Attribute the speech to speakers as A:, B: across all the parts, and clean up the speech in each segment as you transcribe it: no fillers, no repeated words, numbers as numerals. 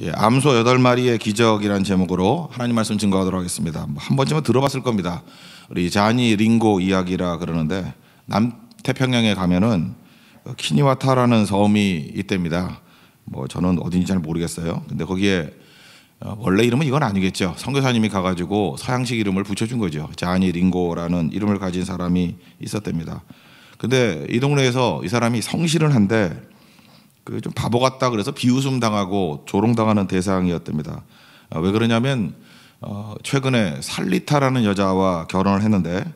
A: 암소 8마리의 기적이라는 제목으로 하나님 말씀 증거하도록 하겠습니다. 한 번쯤은 들어봤을 겁니다. 우리 자니 링고 이야기라 그러는데 남태평양에 가면은 키니와타라는 섬이 있답니다. 저는 어딘지 잘 모르겠어요. 근데 거기에 원래 이름은 이건 아니겠죠. 선교사님이 가가지고 서양식 이름을 붙여준 거죠. 자니 링고라는 이름을 가진 사람이 있었답니다. 근데 이 동네에서 이 사람이 성실은 한데 좀 바보 같다 그래서 비웃음 당하고 조롱당하는 대상이었답니다. 왜 그러냐면 최근에 살리타라는 여자와 결혼을 했는데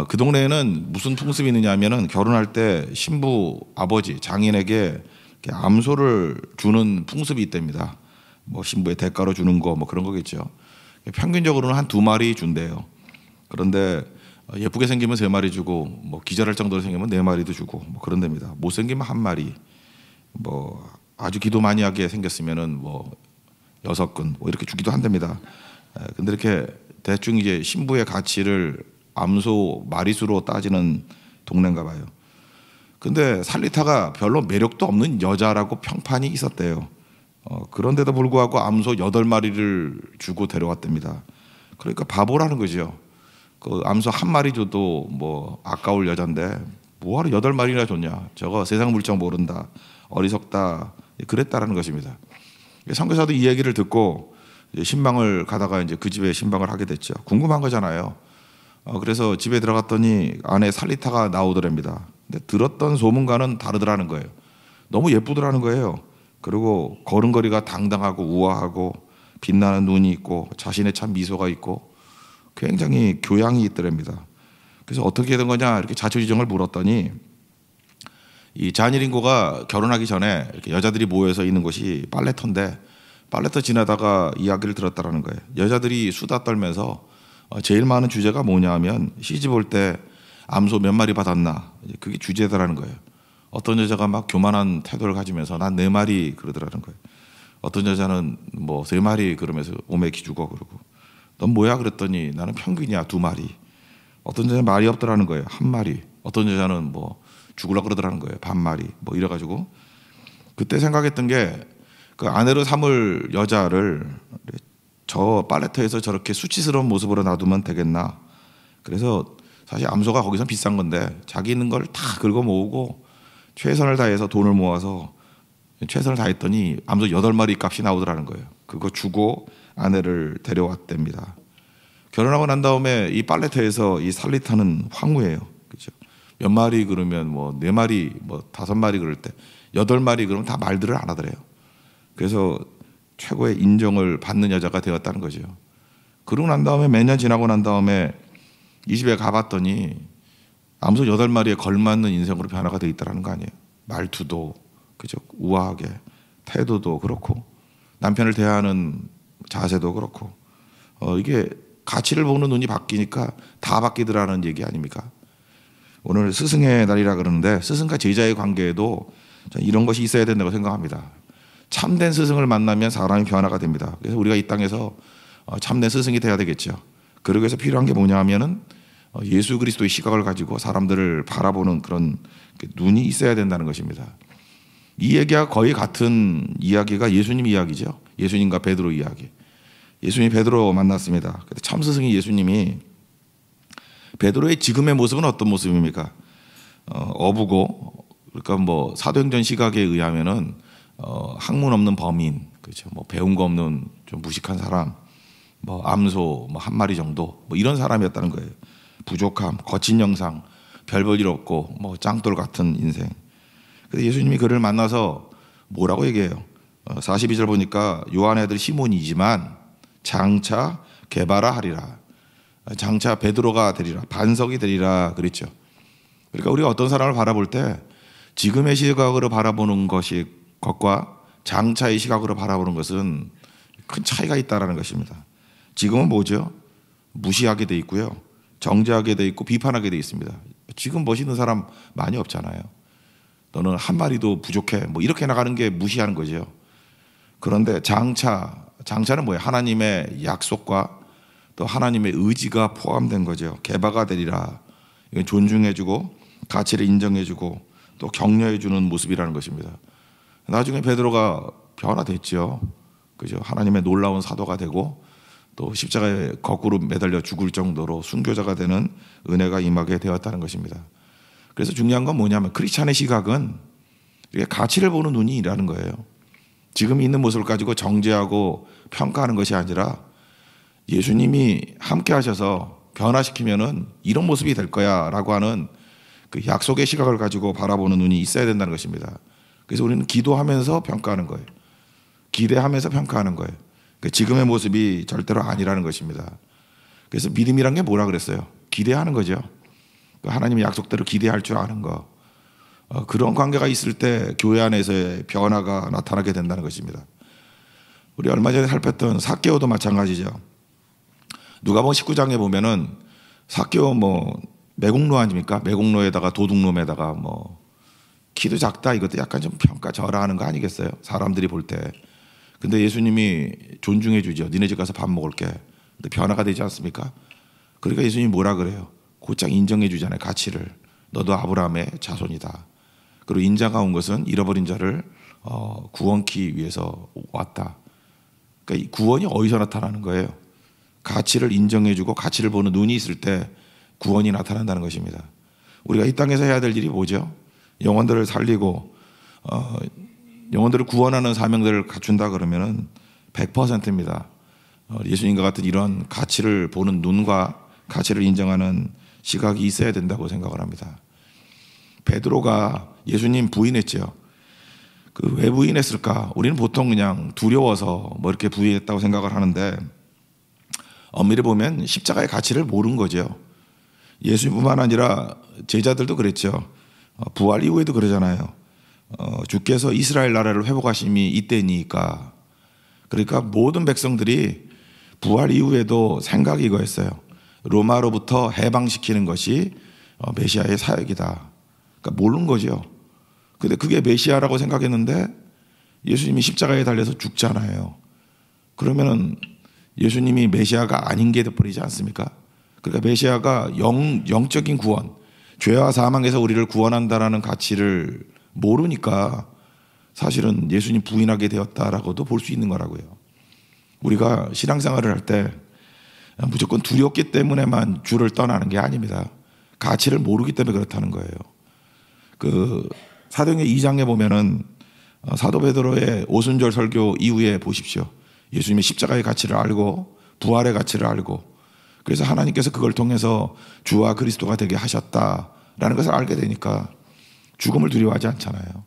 A: 그 동네에는 무슨 풍습이 있느냐면은 결혼할 때 신부 아버지 장인에게 암소를 주는 풍습이 있답니다. 신부의 대가로 주는 거 그런 거겠죠. 평균적으로는 한 2마리 준대요. 그런데 예쁘게 생기면 3마리 주고 기절할 정도로 생기면 4마리도 주고 그런답니다. 못생기면 1마리. 아주 기도 많이 하게 생겼으면은 6근 이렇게 주기도 한답니다. 근데 이렇게 대충 이제 신부의 가치를 암소 마리수로 따지는 동네인가 봐요. 근데 살리타가 별로 매력도 없는 여자라고 평판이 있었대요. 그런데도 불구하고 암소 8마리를 주고 데려왔답니다. 그러니까 바보라는 거죠. 그 암소 1마리 줘도 아까울 여잔데 뭐하러 8마리나 줬냐. 저거 세상 물정 모른다. 어리석다. 그랬다라는 것입니다. 선교사도 이 얘기를 듣고 신방을 가다가 이제 그 집에 신방을 하게 됐죠. 궁금한 거잖아요. 그래서 집에 들어갔더니 안에 살리타가 나오더랍니다. 근데 들었던 소문과는 다르더라는 거예요. 너무 예쁘더라는 거예요. 그리고 걸음걸이가 당당하고 우아하고 빛나는 눈이 있고 자신의 참 미소가 있고 굉장히 교양이 있더랍니다. 그래서 어떻게 된 거냐 이렇게 자초지종을 물었더니 이 자니링고가 결혼하기 전에 이렇게 여자들이 모여서 있는 곳이 빨래터인데 빨래터 지나다가 이야기를 들었다라는 거예요. 여자들이 수다 떨면서 제일 많은 주제가 뭐냐 하면 시집 올 때 암소 몇 마리 받았나 그게 주제다라는 거예요. 어떤 여자가 막 교만한 태도를 가지면서 난 4마리 그러더라는 거예요. 어떤 여자는 3마리 그러면서 오매 기주고 그러고 넌 뭐야 그랬더니 나는 평균이야 2마리. 어떤 여자는 말이 없더라는 거예요. 1마리. 어떤 여자는 죽으려고 그러더라는 거예요. 1마리. 이래가지고 그때 생각했던 게 그 아내로 삼을 여자를 저 빨래터에서 저렇게 수치스러운 모습으로 놔두면 되겠나. 그래서 사실 암소가 거기선 비싼 건데 자기 있는 걸 다 긁어 모으고 최선을 다해서 돈을 모아서 최선을 다했더니 암소 8마리 값이 나오더라는 거예요. 그거 주고 아내를 데려왔답니다. 결혼하고 난 다음에 이 빨래터에서 이 살리타는 황후예요. 그죠? 몇 마리 그러면 4마리, 5마리 그럴 때 8마리 그러면 다 말들을 안 하더래요. 그래서 최고의 인정을 받는 여자가 되었다는 거죠. 그러고 난 다음에 몇 년 지나고 난 다음에 이 집에 가봤더니 암소 8마리에 걸맞는 인생으로 변화가 되어 있다는 거 아니에요. 말투도 그죠? 우아하게 태도도 그렇고 남편을 대하는 자세도 그렇고 이게 가치를 보는 눈이 바뀌니까 다 바뀌더라는 얘기 아닙니까? 오늘 스승의 날이라 그러는데 스승과 제자의 관계에도 이런 것이 있어야 된다고 생각합니다. 참된 스승을 만나면 사람이 변화가 됩니다. 그래서 우리가 이 땅에서 참된 스승이 돼야 되겠죠. 그러기 위해서 필요한 게 뭐냐 하면은 예수 그리스도의 시각을 가지고 사람들을 바라보는 그런 눈이 있어야 된다는 것입니다. 이 얘기와 거의 같은 이야기가 예수님 이야기죠. 예수님과 베드로 이야기. 예수님이 베드로 만났습니다. 참 스승이 예수님이 베드로의 지금의 모습은 어떤 모습입니까? 어부고 그러니까 사도행전 시각에 의하면은 학문 없는 범인, 그렇죠? 배운 거 없는 좀 무식한 사람, 암소 1마리 정도 이런 사람이었다는 거예요. 부족함, 거친 영상, 별 볼 일 없고 짱돌 같은 인생. 그래서 예수님이 그를 만나서 뭐라고 얘기해요? 42절 보니까 요한의 아들 시몬이지만 장차 게바라 하리라. 장차 베드로가 되리라. 반석이 되리라 그랬죠. 그러니까 우리가 어떤 사람을 바라볼 때 지금의 시각으로 바라보는 것과 장차의 시각으로 바라보는 것은 큰 차이가 있다는 것입니다. 지금은 뭐죠? 무시하게 돼 있고요. 정죄하게 돼 있고 비판하게 돼 있습니다. 지금 멋있는 사람 많이 없잖아요. 너는 1마리도 부족해. 이렇게 나가는 게 무시하는 거죠. 그런데 장차는 뭐예요? 하나님의 약속과 또 하나님의 의지가 포함된 거죠. 개바가 되리라. 이건 존중해주고 가치를 인정해주고 또 격려해주는 모습이라는 것입니다. 나중에 베드로가 변화됐죠. 그죠? 하나님의 놀라운 사도가 되고 또 십자가에 거꾸로 매달려 죽을 정도로 순교자가 되는 은혜가 임하게 되었다는 것입니다. 그래서 중요한 건 뭐냐면 크리스찬의 시각은 이게 가치를 보는 눈이라는 거예요. 지금 있는 모습을 가지고 정죄하고 평가하는 것이 아니라 예수님이 함께 하셔서 변화시키면은 이런 모습이 될 거야 라고 하는 그 약속의 시각을 가지고 바라보는 눈이 있어야 된다는 것입니다. 그래서 우리는 기도하면서 평가하는 거예요. 기대하면서 평가하는 거예요. 지금의 모습이 절대로 아니라는 것입니다. 그래서 믿음이란 게 뭐라 그랬어요? 기대하는 거죠. 하나님의 약속대로 기대할 줄 아는 거. 그런 관계가 있을 때 교회 안에서의 변화가 나타나게 된다는 것입니다. 우리 얼마 전에 살폈던 삭개오도 마찬가지죠. 누가복음 19장에 보면은 삭개오 매국노 아닙니까? 매국노에다가 도둑놈에다가 키도 작다 이것도 약간 좀 평가절하하는 거 아니겠어요? 사람들이 볼 때. 근데 예수님이 존중해 주죠. 니네 집 가서 밥 먹을게. 근데 변화가 되지 않습니까? 그러니까 예수님이 뭐라 그래요? 곧장 인정해 주잖아요. 가치를. 너도 아브라함의 자손이다. 그리고 인자가 온 것은 잃어버린 자를 구원케 위해서 왔다. 그러니까 이 구원이 어디서 나타나는 거예요? 가치를 인정해 주고 가치를 보는 눈이 있을 때 구원이 나타난다는 것입니다. 우리가 이 땅에서 해야 될 일이 뭐죠? 영혼들을 살리고 영혼들을 구원하는 사명들을 갖춘다 그러면은 100%입니다. 예수님과 같은 이런 가치를 보는 눈과 가치를 인정하는 시각이 있어야 된다고 생각을 합니다. 베드로가 예수님 부인했죠. 왜 부인했을까? 우리는 보통 그냥 두려워서 이렇게 부인했다고 생각을 하는데 엄밀히 보면 십자가의 가치를 모른 거죠. 예수님뿐만 아니라 제자들도 그랬죠. 부활 이후에도 그러잖아요. 주께서 이스라엘 나라를 회복하심이 이때니까. 그러니까 모든 백성들이 부활 이후에도 생각이 이거였어요. 로마로부터 해방시키는 것이 메시아의 사역이다. 그러니까 모르는 거죠. 근데 그게 메시아라고 생각했는데 예수님이 십자가에 달려서 죽잖아요. 그러면은 예수님이 메시아가 아닌 게 돼버리지 않습니까? 그러니까 메시아가 영적인 구원, 죄와 사망에서 우리를 구원한다라는 가치를 모르니까 사실은 예수님 부인하게 되었다라고도 볼 수 있는 거라고요. 우리가 신앙생활을 할 때 무조건 두렵기 때문에만 주를 떠나는 게 아닙니다. 가치를 모르기 때문에 그렇다는 거예요. 사도행전 2장에 보면은 사도 베드로의 오순절 설교 이후에 보십시오. 예수님의 십자가의 가치를 알고 부활의 가치를 알고 그래서 하나님께서 그걸 통해서 주와 그리스도가 되게 하셨다라는 것을 알게 되니까 죽음을 두려워하지 않잖아요.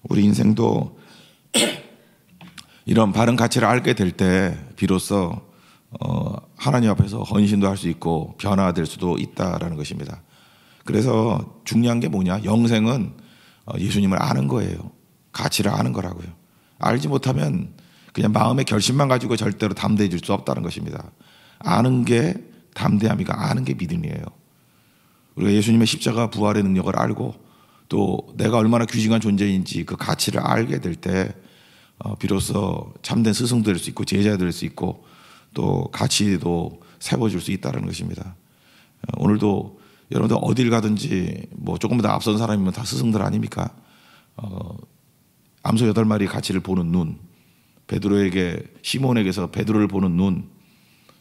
A: 우리 인생도 이런 바른 가치를 알게 될 때 비로소 하나님 앞에서 헌신도 할 수 있고 변화될 수도 있다라는 것입니다. 그래서 중요한 게 뭐냐? 영생은 예수님을 아는 거예요. 가치를 아는 거라고요. 알지 못하면 그냥 마음의 결심만 가지고 절대로 담대해질 수 없다는 것입니다. 아는 게 담대함이가 아는 게 믿음이에요. 우리가 예수님의 십자가 부활의 능력을 알고 또 내가 얼마나 귀중한 존재인지 그 가치를 알게 될 때 비로소 참된 스승도 될 수 있고 제자 될 수 있고 또 가치도 세워줄 수 있다는 것입니다. 오늘도 여러분들 어딜 가든지 조금 더 앞선 사람이면 다 스승들 아닙니까? 암소 8마리 가치를 보는 눈, 베드로에게 시몬에게서 베드로를 보는 눈,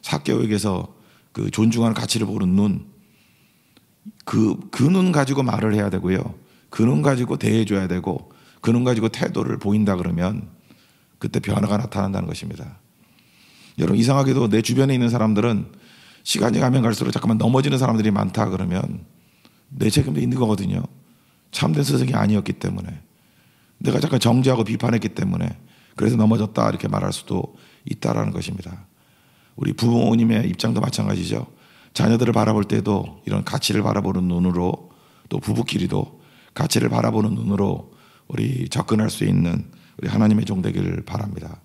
A: 삭개오에게서 그 존중하는 가치를 보는 눈, 그 눈 가지고 말을 해야 되고요. 그 눈 가지고 대해줘야 되고 그 눈 가지고 태도를 보인다 그러면 그때 변화가 나타난다는 것입니다. 여러분 이상하게도 내 주변에 있는 사람들은 시간이 가면 갈수록 잠깐만 넘어지는 사람들이 많다 그러면 내 책임도 있는 거거든요. 참된 스승이 아니었기 때문에 내가 잠깐 정죄하고 비판했기 때문에 그래서 넘어졌다 이렇게 말할 수도 있다라는 것입니다. 우리 부모님의 입장도 마찬가지죠. 자녀들을 바라볼 때도 이런 가치를 바라보는 눈으로 또 부부끼리도 가치를 바라보는 눈으로 우리 접근할 수 있는 우리 하나님의 종 되기를 바랍니다.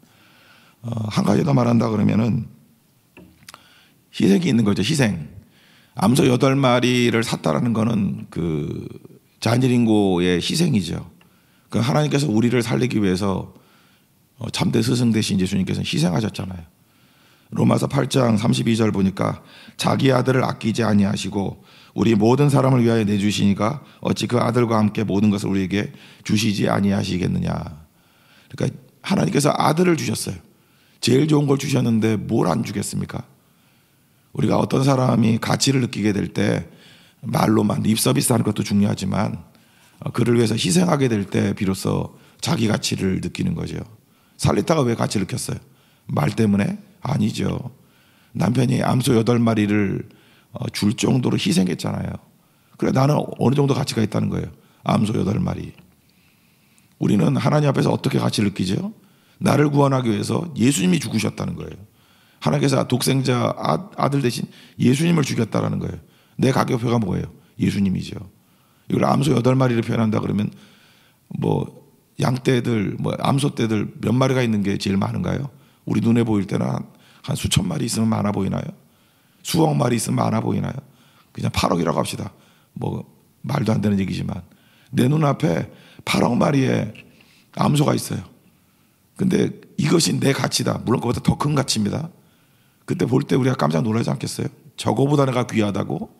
A: 한 가지 더 말한다 그러면은 희생이 있는 거죠. 희생. 암소 8마리를 샀다라는 거는 그 자니링고의 희생이죠. 그 하나님께서 우리를 살리기 위해서 참된 스승 되신 예수님께서는 희생하셨잖아요. 로마서 8장 32절 보니까 자기 아들을 아끼지 아니하시고 우리 모든 사람을 위하여 내주시니까 어찌 그 아들과 함께 모든 것을 우리에게 주시지 아니하시겠느냐. 그러니까 하나님께서 아들을 주셨어요. 제일 좋은 걸 주셨는데 뭘 안 주겠습니까? 우리가 어떤 사람이 가치를 느끼게 될 때 말로만 립 서비스 하는 것도 중요하지만 그를 위해서 희생하게 될 때 비로소 자기 가치를 느끼는 거죠. 살리다가 왜 가치를 느꼈어요? 말 때문에? 아니죠. 남편이 암소 8마리를 줄 정도로 희생했잖아요. 그래 나는 어느 정도 가치가 있다는 거예요. 암소 8마리. 우리는 하나님 앞에서 어떻게 가치를 느끼죠? 나를 구원하기 위해서 예수님이 죽으셨다는 거예요. 하나님께서 독생자 아들 대신 예수님을 죽였다라는 거예요. 내 가격표가 뭐예요? 예수님이죠. 이걸 암소 8마리를 표현한다 그러면 뭐 양떼들, 뭐 암소떼들 몇 마리가 있는 게 제일 많은가요? 우리 눈에 보일 때는 한 수천 마리 있으면 많아 보이나요? 수억 마리 있으면 많아 보이나요? 그냥 8억이라고 합시다. 뭐 말도 안 되는 얘기지만 내 눈앞에 8억 마리의 암소가 있어요. 근데 이것이 내 가치다. 물론 그보다 더 큰 가치입니다. 그때 볼 때 우리가 깜짝 놀라지 않겠어요? 저거보다 내가 귀하다고?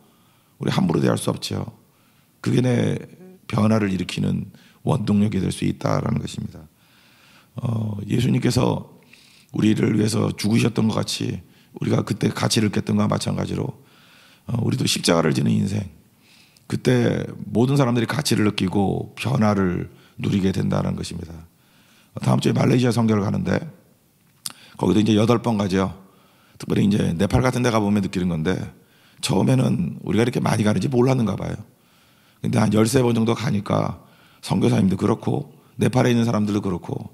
A: 우리 함부로 대할 수 없죠. 그게 내 변화를 일으키는 원동력이 될 수 있다라는 것입니다. 예수님께서 우리를 위해서 죽으셨던 것 같이 우리가 그때 가치를 느꼈던 것과 마찬가지로 우리도 십자가를 지는 인생, 그때 모든 사람들이 가치를 느끼고 변화를 누리게 된다는 것입니다. 다음 주에 말레이시아 선교를 가는데 거기도 이제 8번 가죠. 특별히 이제 네팔 같은 데 가보면 느끼는 건데 처음에는 우리가 이렇게 많이 가는지 몰랐는가 봐요. 근데 한 13번 정도 가니까 선교사님도 그렇고 네팔에 있는 사람들도 그렇고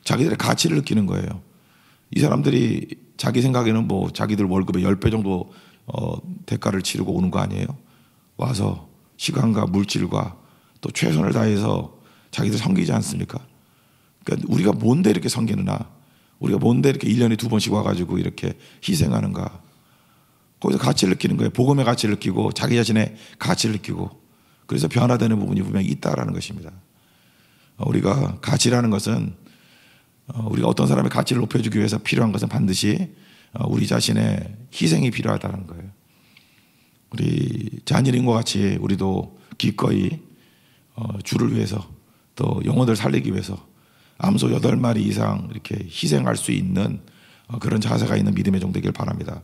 A: 자기들의 가치를 느끼는 거예요. 이 사람들이 자기 생각에는 뭐 자기들 월급의 10배 정도 대가를 치르고 오는 거 아니에요? 와서 시간과 물질과 또 최선을 다해서 자기들 섬기지 않습니까? 그러니까 우리가 뭔데 이렇게 섬기느냐? 우리가 뭔데 이렇게 1년에 2번씩 와가지고 이렇게 희생하는가? 거기서 가치를 느끼는 거예요. 복음의 가치를 느끼고 자기 자신의 가치를 느끼고 그래서 변화되는 부분이 분명히 있다라는 것입니다. 우리가 가치라는 것은 우리가 어떤 사람의 가치를 높여주기 위해서 필요한 것은 반드시 우리 자신의 희생이 필요하다는 거예요. 우리 자니린과 같이 우리도 기꺼이 주를 위해서 또 영혼을 살리기 위해서 암소 8마리 이상 이렇게 희생할 수 있는 그런 자세가 있는 믿음의 종 되길 바랍니다.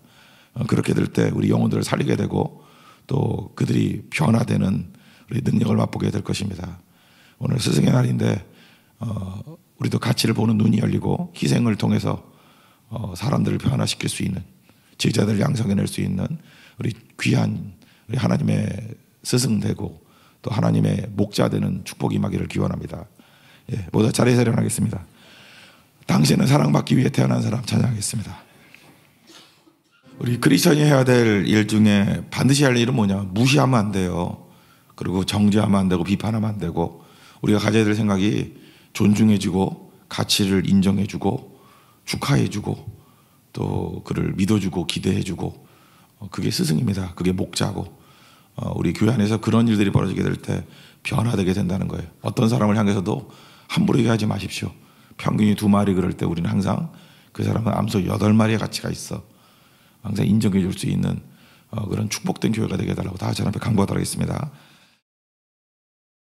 A: 그렇게 될 때 우리 영혼들을 살리게 되고 또 그들이 변화되는 우리 능력을 맛보게 될 것입니다. 오늘 스승의 날인데 우리도 가치를 보는 눈이 열리고 희생을 통해서 사람들을 변화시킬 수 있는 제자들을 양성해낼 수 있는 우리 귀한 우리 하나님의 스승 되고 또 하나님의 목자 되는 축복이 임하기를 기원합니다. 예, 모두 자리에서 일어나겠습니다. 당신은 사랑받기 위해 태어난 사람 찬양하겠습니다. 우리 크리스천이 해야 될 일 중에 반드시 할 일은 뭐냐? 무시하면 안 돼요. 그리고 정죄하면 안 되고 비판하면 안 되고 우리가 가져야 될 생각이 존중해주고 가치를 인정해주고 축하해주고 또 그를 믿어주고 기대해주고 그게 스승입니다. 그게 목자고 우리 교회 안에서 그런 일들이 벌어지게 될 때 변화되게 된다는 거예요. 어떤 사람을 향해서도 함부로 얘기하지 마십시오. 평균이 2마리 그럴 때 우리는 항상 그 사람은 암소 8마리의 가치가 있어. 항상 인정해 줄 수 있는 그런 축복된 교회가 되게 해달라고 다 제 앞에 강구하도록 하겠습니다.